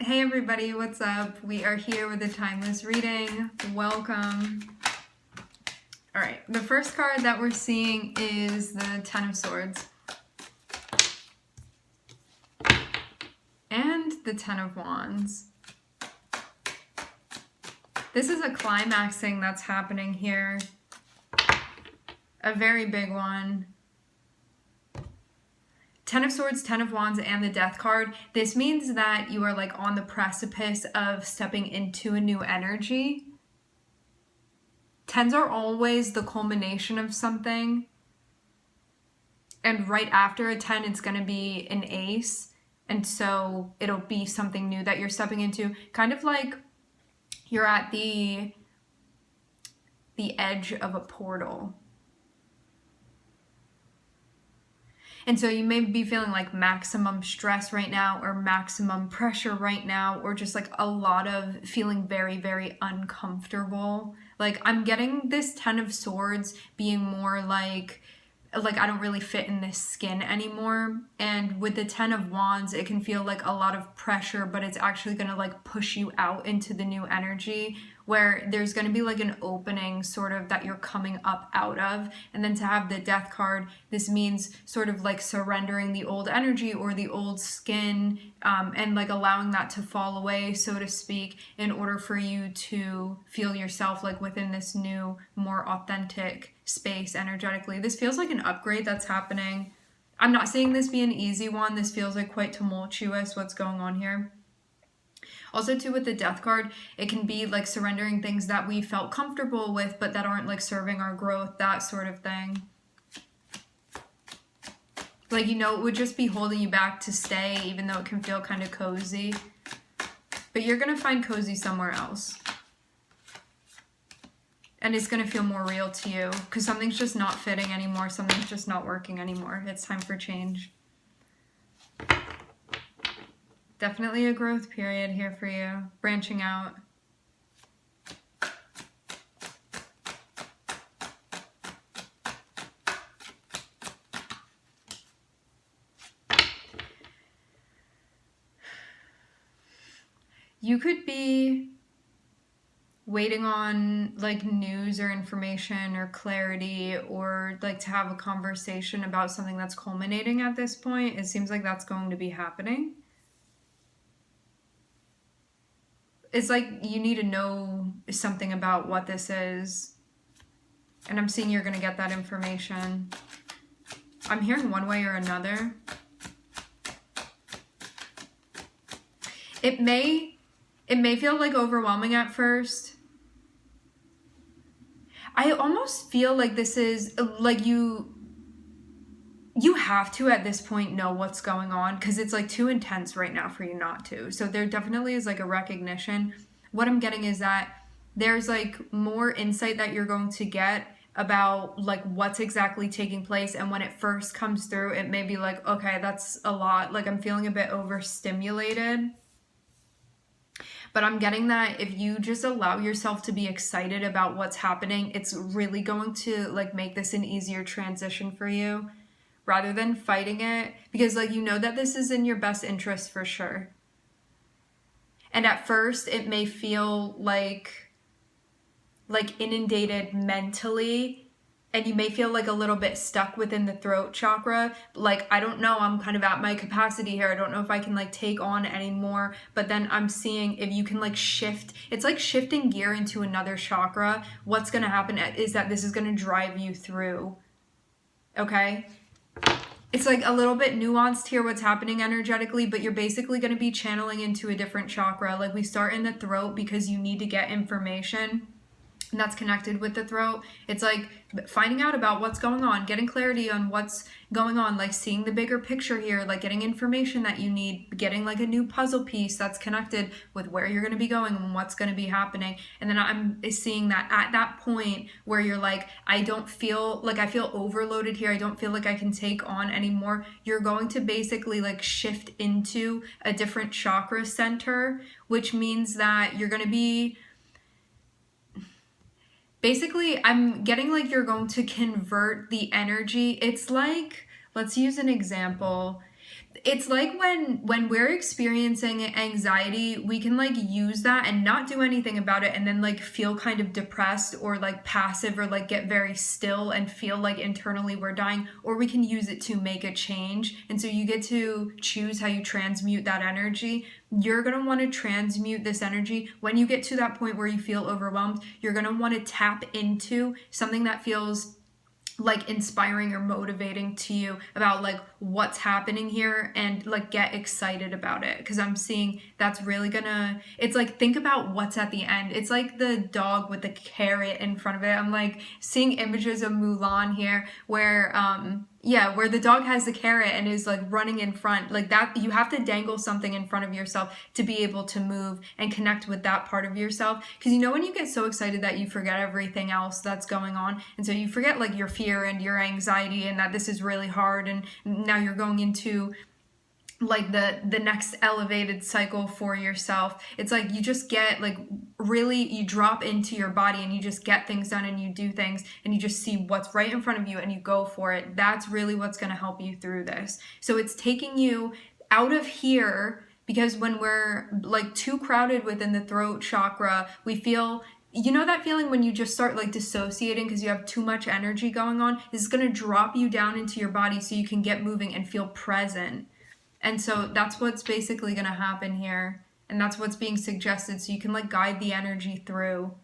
Hey everybody, what's up? We are here with a timeless reading. Welcome. All right, the first card that we're seeing is the Ten of Swords and the Ten of Wands. This is a climaxing that's happening here. A very big one. Ten of Swords, Ten of Wands, and the Death card. This means that you are like on the precipice of stepping into a new energy. Tens are always the culmination of something. And right after a 10, it's going to be an ace. And so it'll be something new that you're stepping into. Kind of like you're at the edge of a portal. And so you may be feeling like maximum stress right now or maximum pressure right now, or just like a lot of feeling very, very uncomfortable. Like I'm getting this Ten of Swords being more like I don't really fit in this skin anymore. And with the Ten of Wands, it can feel like a lot of pressure, but it's actually going to like push you out into the new energy where there's going to be like an opening sort of that you're coming up out of. And then to have the Death card, this means sort of like surrendering the old energy or the old skin, and like allowing that to fall away, so to speak, in order for you to feel yourself like within this new, more authentic space energetically. This feels like an upgrade that's happening. I'm not saying this be an easy one. This feels like quite tumultuous what's going on here. Also too, with the Death card, it can be like surrendering things that we felt comfortable with but that aren't like serving our growth, that sort of thing. Like, you know, it would just be holding you back to stay, even though it can feel kind of cozy. But you're going to find cozy somewhere else. And it's going to feel more real to you because something's just not fitting anymore. Something's just not working anymore. It's time for change. Definitely a growth period here for you. Branching out. You could be waiting on like news or information or clarity, or like to have a conversation about something that's culminating at this point. It seems like that's going to be happening. It's like you need to know something about what this is. And I'm seeing you're going to get that information. I'm hearing one way or another. It may feel like overwhelming at first. I almost feel like this is like you have to at this point know what's going on because it's like too intense right now for you not to. So there definitely is like a recognition. What I'm getting is that there's like more insight that you're going to get about like what's exactly taking place. And when it first comes through, it may be like, okay, that's a lot. Like I'm feeling a bit overstimulated. But I'm getting that if you just allow yourself to be excited about what's happening, it's really going to like make this an easier transition for you rather than fighting it, because like you know that this is in your best interest for sure. And at first it may feel like inundated mentally, and you may feel like a little bit stuck within the throat chakra. Like, I don't know, I'm kind of at my capacity here. I don't know if I can like take on anymore. But then I'm seeing if you can like shift, it's like shifting gear into another chakra. What's going to happen is that this is going to drive you through. Okay? It's like a little bit nuanced here what's happening energetically, but you're basically going to be channeling into a different chakra. Like we start in the throat because you need to get information. And that's connected with the throat. It's like finding out about what's going on, getting clarity on what's going on, like seeing the bigger picture here, like getting information that you need, getting like a new puzzle piece that's connected with where you're going to be going and what's going to be happening. And then I'm seeing that at that point where you're like, I don't feel like I feel overloaded here. I don't feel like I can take on anymore. You're going to basically like shift into a different chakra center, which means that you're going to be basically, I'm getting like you're going to convert the energy. It's like, let's use an example. it's like when we're experiencing anxiety, we can like use that and not do anything about it, and then like feel kind of depressed or like passive, or like get very still and feel like internally we're dying, or we can use it to make a change. And so you get to choose how you transmute that energy. You're going to want to transmute this energy. When you get to that point where you feel overwhelmed, you're going to want to tap into something that feels like inspiring or motivating to you about like what's happening here, and like get excited about it, because I'm seeing that's really gonna, it's like, think about what's at the end. It's like the dog with the carrot in front of it. I'm like seeing images of Mulan here where where the dog has the carrot and is like running in front, like that. You have to dangle something in front of yourself to be able to move and connect with that part of yourself, because you know when you get so excited that you forget everything else that's going on, and so you forget like your fear and your anxiety and that this is really hard, and now you're going into like the next elevated cycle for yourself. It's like you just get like really, you drop into your body and you just get things done and you do things and you just see what's right in front of you and you go for it. That's really what's going to help you through this. So it's taking you out of here, because when we're like too crowded within the throat chakra, we feel, you know that feeling when you just start like dissociating because you have too much energy going on? This is going to drop you down into your body so you can get moving and feel present. And so that's what's basically going to happen here. And that's what's being suggested, so you can like guide the energy through.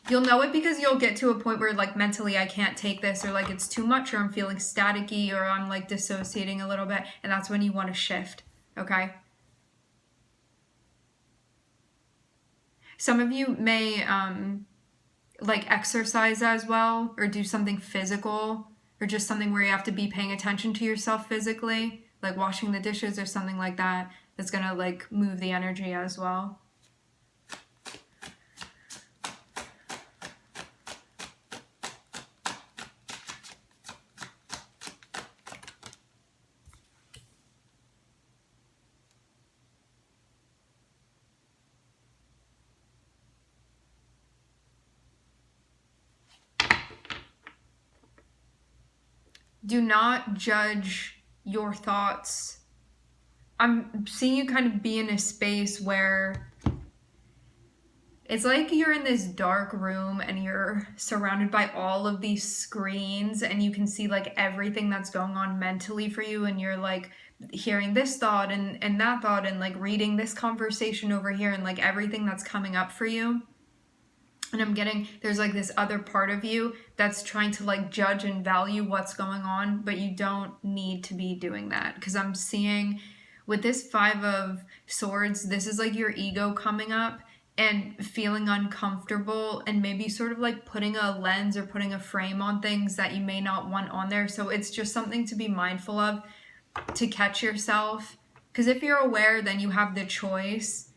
You'll know it because you'll get to a point where like mentally I can't take this, or like it's too much, or I'm feeling staticky, or I'm like dissociating a little bit. And that's when you want to shift, okay? Some of you may like exercise as well, or do something physical, or just something where you have to be paying attention to yourself physically, like washing the dishes or something like that. That's gonna like move the energy as well. Do not judge your thoughts. I'm seeing you kind of be in a space where it's like you're in this dark room and you're surrounded by all of these screens, and you can see like everything that's going on mentally for you, and you're like hearing this thought and that thought, and like reading this conversation over here, and like everything that's coming up for you. And I'm getting, there's like this other part of you that's trying to like judge and value what's going on, but you don't need to be doing that. Because I'm seeing with this 5 of Swords, this is like your ego coming up and feeling uncomfortable, and maybe sort of like putting a lens or putting a frame on things that you may not want on there. So it's just something to be mindful of, to catch yourself. Because if you're aware, then you have the choice.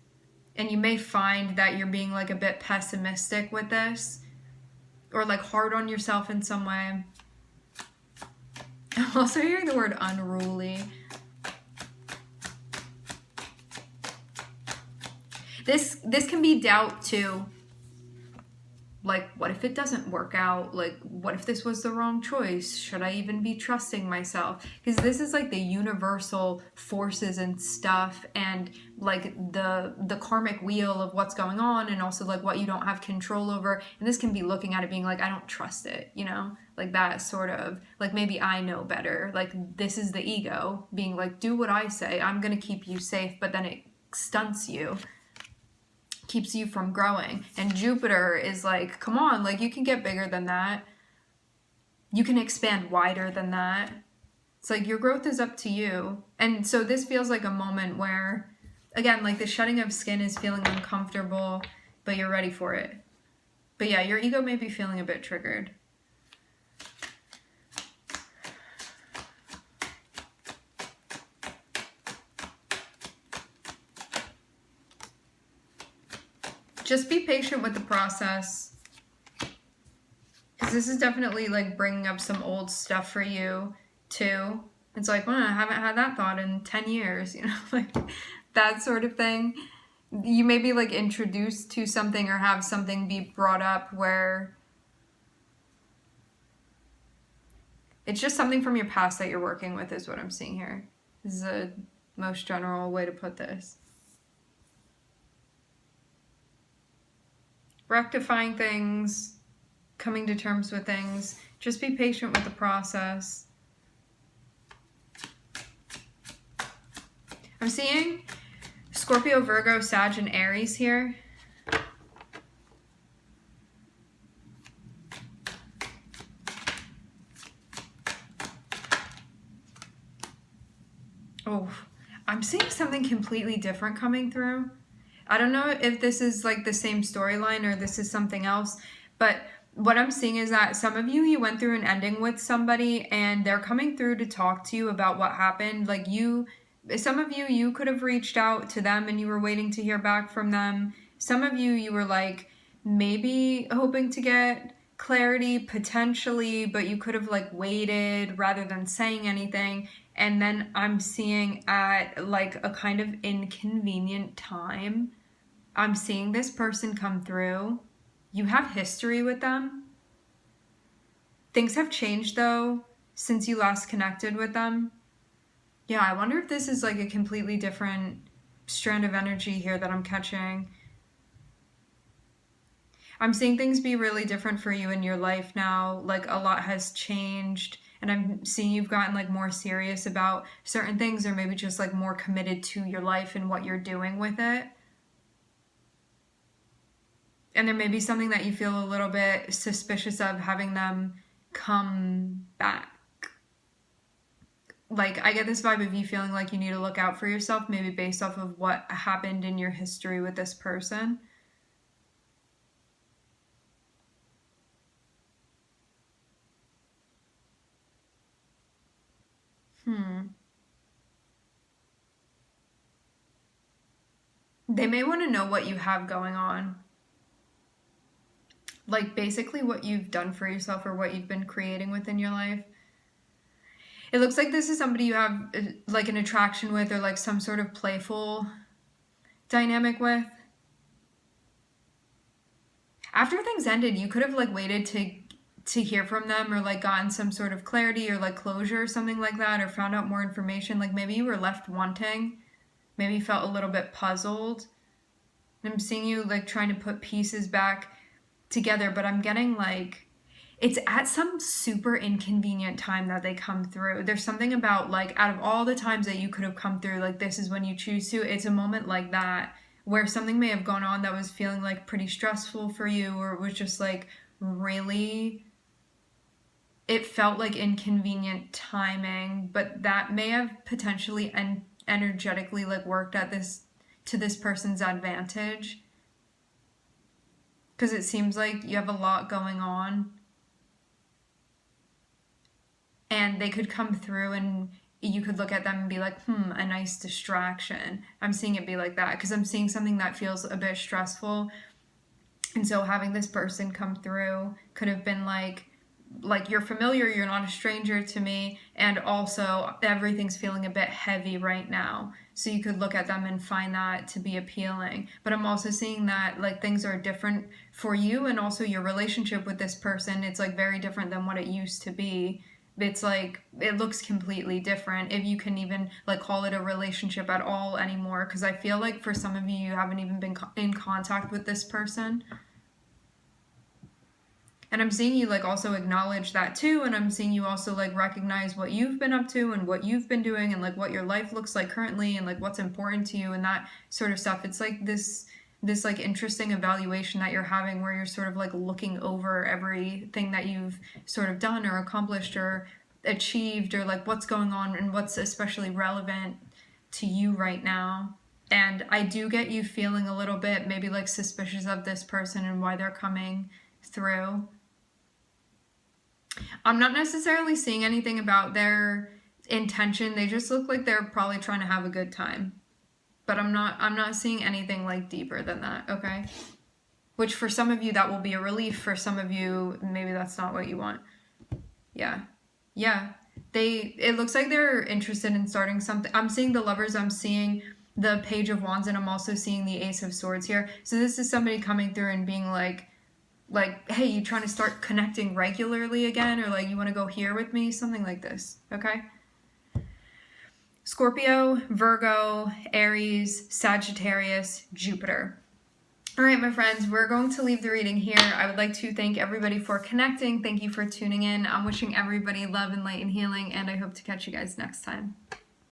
And you may find that you're being like a bit pessimistic with this, or like hard on yourself in some way. I'm also hearing the word unruly. This can be doubt too. Like, what if it doesn't work out? Like, what if this was the wrong choice? Should I even be trusting myself? Because this is like the universal forces and stuff, and like the karmic wheel of what's going on, and also like what you don't have control over. And this can be looking at it being like, I don't trust it, you know? Like that sort of, like maybe I know better. Like this is the ego being like, do what I say. I'm going to keep you safe, but then it stunts you. Keeps you from growing. And Jupiter is like, come on, like you can get bigger than that. You can expand wider than that. It's like your growth is up to you. And so this feels like a moment where, again, like the shedding of skin is feeling uncomfortable, but you're ready for it. But yeah, your ego may be feeling a bit triggered. Just be patient with the process, because this is definitely like bringing up some old stuff for you too. It's like, well, I haven't had that thought in 10 years, you know, like that sort of thing. You may be like introduced to something or have something be brought up where It's just something from your past that you're working with is what I'm seeing here. This is the most general way to put this. Rectifying things, coming to terms with things. Just be patient with the process. I'm seeing Scorpio, Virgo, Sag, and Aries here. Oh, I'm seeing something completely different coming through. I don't know if this is like the same storyline or this is something else, but what I'm seeing is that some of you went through an ending with somebody and they're coming through to talk to you about what happened. Like some of you could have reached out to them and you were waiting to hear back from them. Some of you were like maybe hoping to get clarity potentially, but you could have like waited rather than saying anything. And then I'm seeing at like a kind of inconvenient time, I'm seeing this person come through. You have history with them. Things have changed though since you last connected with them. Yeah, I wonder if this is like a completely different strand of energy here that I'm catching. I'm seeing things be really different for you in your life now. Like a lot has changed. And I'm seeing you've gotten like more serious about certain things, or maybe just like more committed to your life and what you're doing with it. And there may be something that you feel a little bit suspicious of having them come back. Like I get this vibe of you feeling like you need to look out for yourself, maybe based off of what happened in your history with this person. They may want to know what you have going on. Like basically what you've done for yourself or what you've been creating within your life. It looks like this is somebody you have like an attraction with or like some sort of playful dynamic with. After things ended, you could have like waited to hear from them or like gotten some sort of clarity or like closure or something like that, or found out more information. Like maybe you were left wanting, maybe you felt a little bit puzzled. I'm seeing you like trying to put pieces back together, but I'm getting like it's at some super inconvenient time that they come through. There's something about like out of all the times that you could have come through, like this is when you choose to. It's a moment like that where something may have gone on that was feeling like pretty stressful for you, or it was just like really, it felt like inconvenient timing, but that may have potentially and energetically like worked at this to this person's advantage, because it seems like you have a lot going on and they could come through and you could look at them and be like, a nice distraction. I'm seeing it be like that because I'm seeing something that feels a bit stressful. And so having this person come through could have been like you're familiar, you're not a stranger to me, and also everything's feeling a bit heavy right now. So you could look at them and find that to be appealing. But I'm also seeing that like things are different for you, and also your relationship with this person, it's like very different than what it used to be. It's like it looks completely different, if you can even like call it a relationship at all anymore, because I feel like for some of you, you haven't even been in contact with this person. And I'm seeing you like also acknowledge that too, and I'm seeing you also like recognize what you've been up to and what you've been doing and like what your life looks like currently and like what's important to you and that sort of stuff. It's like this like interesting evaluation that you're having where you're sort of like looking over everything that you've sort of done or accomplished or achieved, or like what's going on and what's especially relevant to you right now. And I do get you feeling a little bit maybe like suspicious of this person and why they're coming through. I'm not necessarily seeing anything about their intention. They just look like they're probably trying to have a good time. But I'm not seeing anything like deeper than that, okay? Which for some of you that will be a relief. For some of you, maybe that's not what you want. Yeah. Yeah. It looks like they're interested in starting something. I'm seeing the Lovers, I'm seeing the Page of Wands, and I'm also seeing the Ace of Swords here. So this is somebody coming through and being like, like, hey, you trying to start connecting regularly again, or like you want to go here with me, something like this, okay? Scorpio, Virgo, Aries, Sagittarius, Jupiter. All right, my friends, we're going to leave the reading here. I would like to thank everybody for connecting. Thank you for tuning in. I'm wishing everybody love and light and healing, and I hope to catch you guys next time.